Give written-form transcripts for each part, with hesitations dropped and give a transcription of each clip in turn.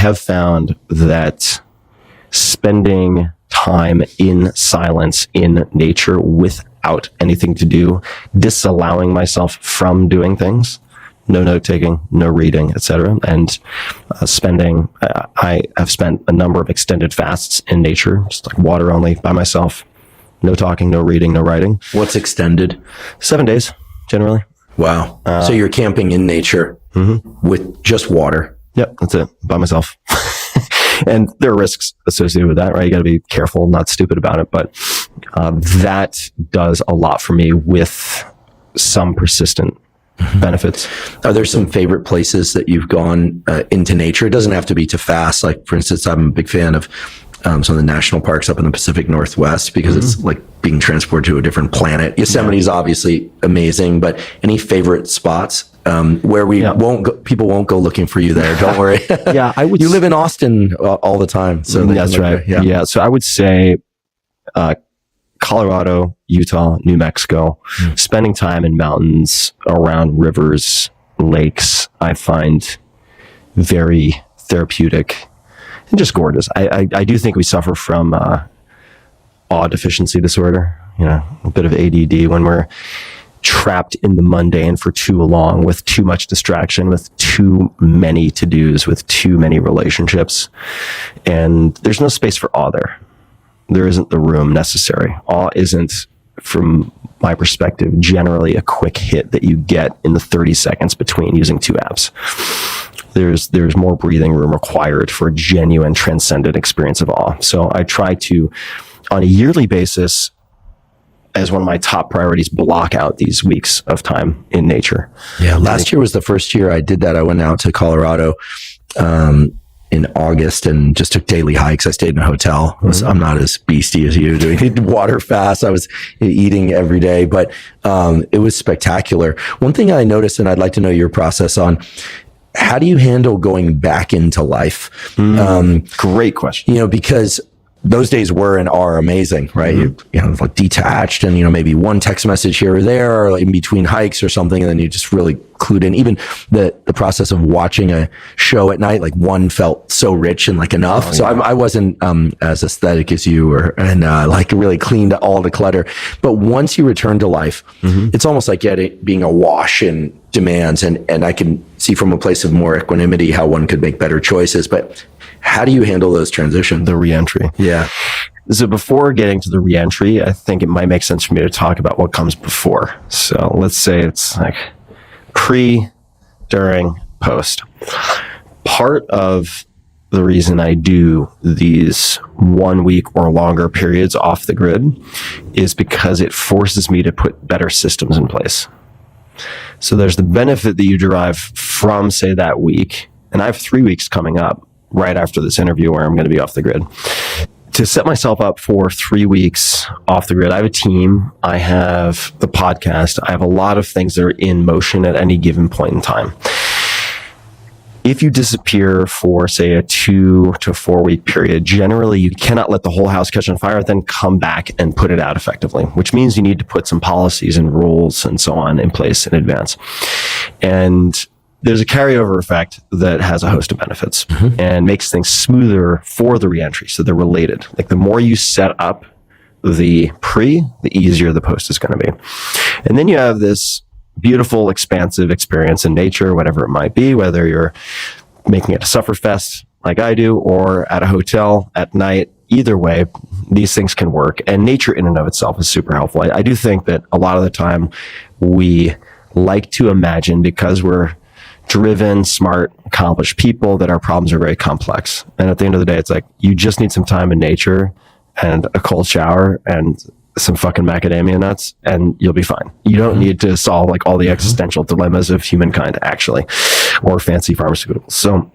have found that spending time in silence in nature without anything to do, disallowing myself from doing things, no note taking, no reading, etc., and I have spent a number of extended fasts in nature, just like water only by myself, no talking, no reading, no writing. What's extended? 7 days, generally. Wow. So you're camping in nature with just water. Yep, that's it, by myself. And there are risks associated with that, right? You got to be careful, not stupid about it. But that does a lot for me with some persistent benefits. Are there some favorite places that you've gone into nature? It doesn't have to be to fast. Like, for instance, I'm a big fan of some of the national parks up in the Pacific Northwest because it's like being transported to a different planet. Yosemite is obviously amazing, but any favorite spots where people won't go looking for you there? Don't worry. You live in Austin all the time, so that's right. Yeah, so I would say Colorado, Utah, New Mexico. Spending time in mountains, around rivers, lakes, I find very therapeutic and just gorgeous. I do think we suffer from awe deficiency disorder, a bit of ADD when we're trapped in the mundane for too long with too much distraction, with too many to-dos, with too many relationships. And there's no space for awe there. There isn't the room necessary. Awe isn't, from my perspective, generally a quick hit that you get in the 30 seconds between using two apps. There's more breathing room required for a genuine transcendent experience of awe. So I try to, on a yearly basis, as one of my top priorities, block out these weeks of time in nature. Yeah, last year was the first year I did that. I went out to Colorado in August and just took daily hikes. I stayed in a hotel. I'm not as beastie as you doing water fast. I was eating every day, but it was spectacular. One thing I noticed, and I'd like to know your process on, how do you handle going back into life? Great question. Because those days were and are amazing, right? You like detached and, maybe one text message here or there, or in between hikes or something. And then you just really clued in. Even the process of watching a show at night, like one felt so rich and like enough. So I wasn't, as aesthetic as you and like really cleaned all the clutter. But once you return to life, it's almost like being awash in demands. And I can see from a place of more equanimity how one could make better choices. But how do you handle those transitions? The reentry. Yeah. So before getting to the reentry, I think it might make sense for me to talk about what comes before. So let's say it's like pre, during, post. Part of the reason I do these 1 week or longer periods off the grid is because it forces me to put better systems in place. So there's the benefit that you derive from, say, that week. And I have 3 weeks coming up right after this interview where I'm going to be off the grid. To set myself up for 3 weeks off the grid, I have a team, I have the podcast, I have a lot of things that are in motion at any given point in time. If you disappear for, say, a 2 to 4 week period, generally you cannot let the whole house catch on fire, then come back and put it out effectively, which means you need to put some policies and rules and so on in place in advance. And there's a carryover effect that has a host of benefits and makes things smoother for the reentry. So they're related. Like the more you set up the pre, the easier the post is going to be. And then you have this beautiful, expansive experience in nature, whatever it might be, whether you're making it a sufferfest like I do or at a hotel at night. Either way, these things can work. And nature in and of itself is super helpful. I do think that a lot of the time we like to imagine, because we're driven, smart, accomplished people, that our problems are very complex. And at the end of the day, it's like, you just need some time in nature and a cold shower and some fucking macadamia nuts and you'll be fine. You don't need to solve like all the existential dilemmas of humankind actually, or fancy pharmaceuticals. So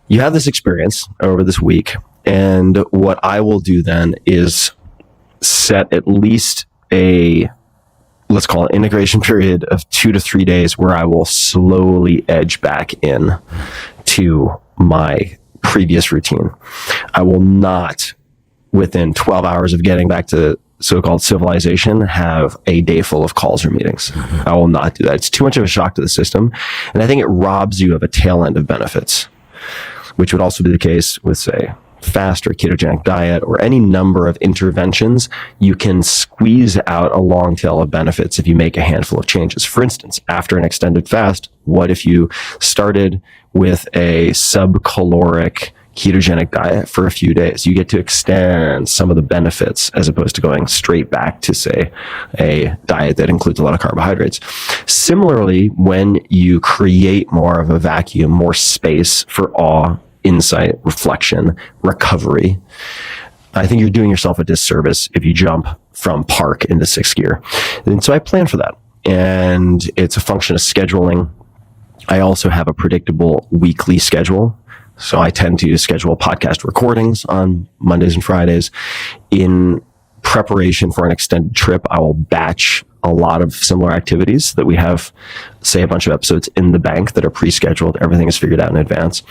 you have this experience over this week. And what I will do then is set at least a, let's call it integration period of 2 to 3 days where I will slowly edge back in to my previous routine. I will not, within 12 hours of getting back to so-called civilization, have a day full of calls or meetings. I will not do that. It's too much of a shock to the system. And I think it robs you of a tail end of benefits. which would also be the case with, say, fast or ketogenic diet or any number of interventions. You can squeeze out a long tail of benefits if you make a handful of changes. For instance, after an extended fast, what if you started with a subcaloric ketogenic diet for a few days? You get to extend some of the benefits as opposed to going straight back to, say, a diet that includes a lot of carbohydrates. Similarly, when you create more of a vacuum, more space for awe, insight, reflection, recovery, I think you're doing yourself a disservice if you jump from park into sixth gear. And so I plan for that. And it's a function of scheduling. I also have a predictable weekly schedule. So I tend to schedule podcast recordings on Mondays and Fridays. In preparation for an extended trip, I will batch a lot of similar activities that we have, say, a bunch of episodes in the bank that are pre-scheduled. Everything is figured out in advance.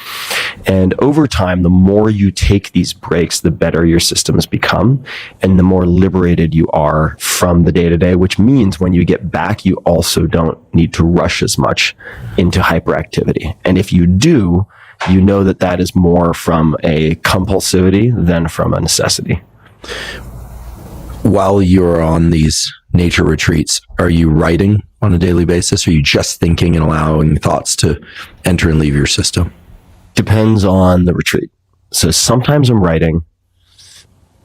And over time, the more you take these breaks, the better your systems become and the more liberated you are from the day-to-day, which means when you get back, you also don't need to rush as much into hyperactivity. And if you do, you know that that is more from a compulsivity than from a necessity. While you're on these nature retreats, are you writing on a daily basis? Or are you just thinking and allowing thoughts to enter and leave your system? Depends on the retreat. So sometimes I'm writing,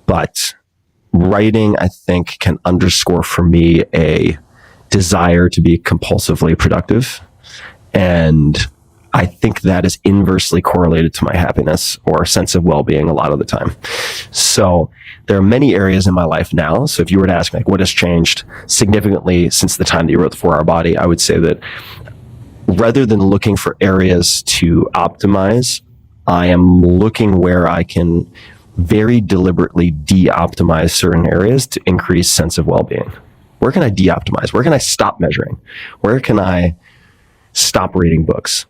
but writing, I think, can underscore for me a desire to be compulsively productive. And I think that is inversely correlated to my happiness or sense of well-being a lot of the time. So there are many areas in my life now. So if you were to ask me, like, what has changed significantly since the time that you wrote The 4-Hour Body, I would say that rather than looking for areas to optimize, I am looking where I can very deliberately de-optimize certain areas to increase sense of well-being. Where can I de-optimize? Where can I stop measuring? Where can I stop reading books?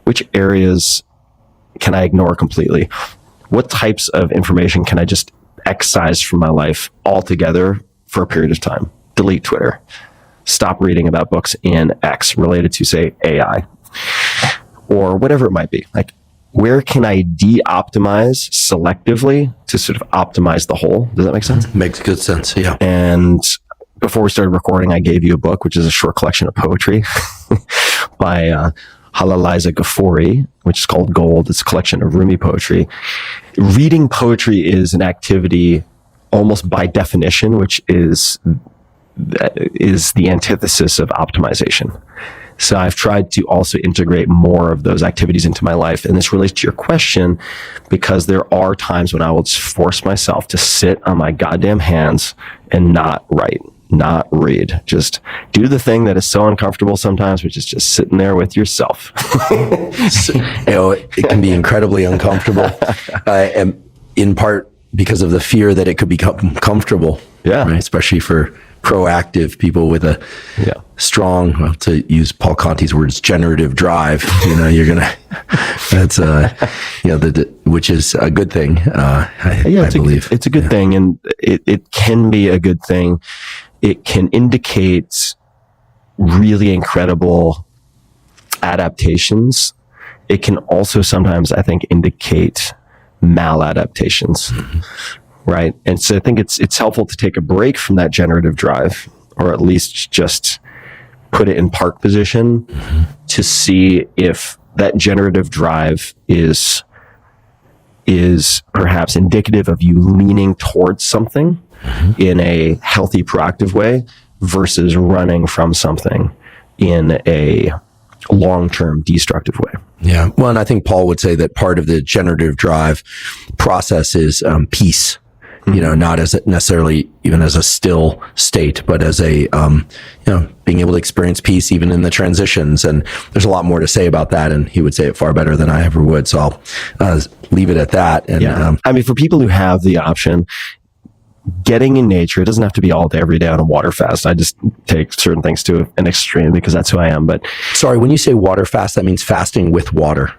Which areas can I ignore completely? What types of information can I just excise from my life altogether for a period of time? Delete Twitter. Stop reading about books in X related to, say, AI or whatever it might be. Like, where can I de-optimize selectively to sort of optimize the whole? Does that make sense? Makes good sense, yeah. And before we started recording, I gave you a book, which is a short collection of poetry by Halaliza Ghaffori, which is called Gold. It's a collection of Rumi poetry. Reading poetry is an activity almost by definition, which is the antithesis of optimization. So I've tried to also integrate more of those activities into my life. And this relates to your question because there are times when I will just force myself to sit on my goddamn hands and not write, not read. Just do the thing that is so uncomfortable sometimes, which is just sitting there with yourself. It can be incredibly uncomfortable, and in part because of the fear that it could become comfortable. Yeah. Right? Especially for proactive people with a strong, well, to use Paul Conti's words, generative drive. You're gonna. That's which is a good thing. I believe it's a good thing, and it can be a good thing. It can indicate really incredible adaptations. It can also sometimes, I think, indicate maladaptations. Mm-hmm. Right. And so I think it's helpful to take a break from that generative drive, or at least just put it in park position to see if that generative drive is perhaps indicative of you leaning towards something in a healthy, proactive way versus running from something in a long-term destructive way. Yeah. Well, and I think Paul would say that part of the generative drive process is peace. Not as necessarily even as a still state, but as a, being able to experience peace even in the transitions. And there's a lot more to say about that. And he would say it far better than I ever would. So I'll leave it at that. And for people who have the option, getting in nature, it doesn't have to be all day, every day on a water fast. I just take certain things to an extreme because that's who I am. But sorry, when you say water fast, that means fasting with water.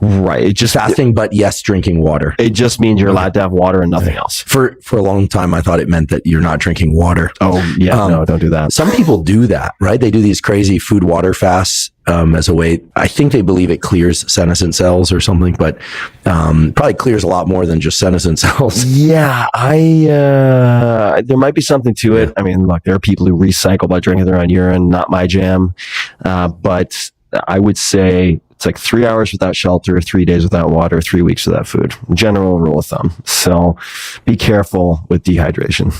Right. It just Fasting, but yes, drinking water. it just means you're allowed to have water and nothing else. For a long time, I thought it meant that you're not drinking water. Oh yeah, no, don't do that. Some people do that, right? They do these crazy food water fasts as a way. I think they believe it clears senescent cells or something, but probably clears a lot more than just senescent cells. Yeah, there might be something to it. I mean, look, there are people who recycle by drinking their own urine. Not my jam, but I would say it's like 3 hours without shelter, 3 days without water, 3 weeks without food. General rule of thumb. So be careful with dehydration.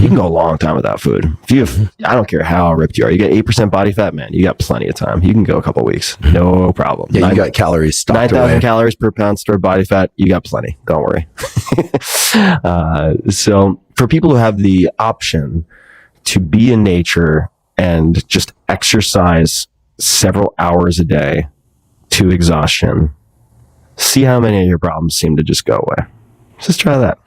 You can go a long time without food. If you have, I don't care how ripped you are, you got 8% body fat, man, you got plenty of time. You can go a couple weeks. No problem. Yeah, you got calories stocked 9,000 away. calories per pound stored body fat. You got plenty. Don't worry. So for people who have the option to be in nature and just exercise several hours a day to exhaustion, see how many of your problems seem to just go away. Just try that.